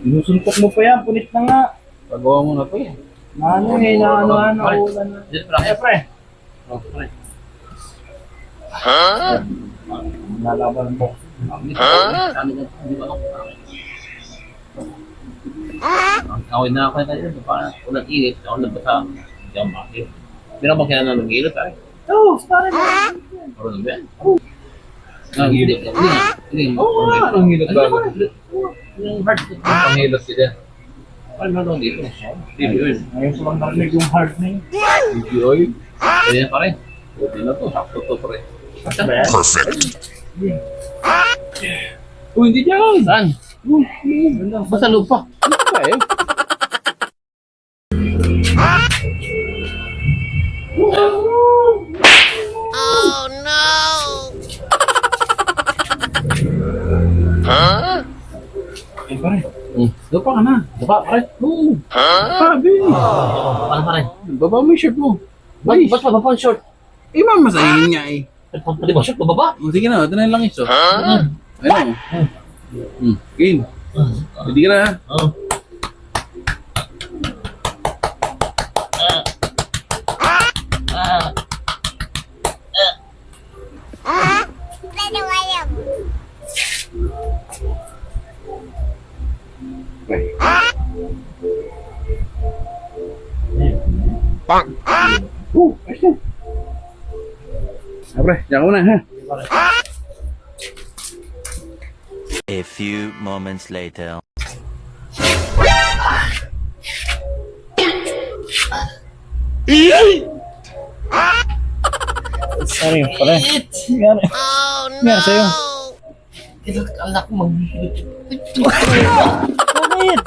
Sinusuntok mo pa yan, punit na nga. Pagawa mo na to eh. Ano eh, ulan na. Diyan pala. Eh, pre. Oh, pre. Nalaban mo. Ano ba? Hindi ba ako? Awin na ako na tayo. Unang init. Ako nabasa. Hindi ako makakit. Meron ba kaya na lumilot ay? Oo, pare mo. Marunong ba yan? Hindi. Oo nga. Ang hilot ba? Yung hard food. Ang hilot ka dyan. Ano lang dito? Hindi yun. Ngayon ko lang narinig yung hard na yun. Hindi yun. Kaya pa rin. Pwede na to. Sakto to pa rin. Perfect. Uy, hindi dyan. Saan? Basta lupa. Ano ba eh? Oh no! Huh? Eh, pare. Lupa ka na. Lupa pa rin. Oo. Sabi. Ano pa rin? Baba mo yung shirt mo. Ba't pa pa short? Eh, mamasahin niya eh. Pati ba short, bababa? Sige na, ito na yung langis oh. Ayun oh. Game. Pwede ka na ha. Oo. Bang! Ayos na. Pre, diyan ka muna ha. A few moments later. Sorry, pare. Nangyari. Oh Nangyari sa'yo. Kailangan ko maghihilot. Bakit?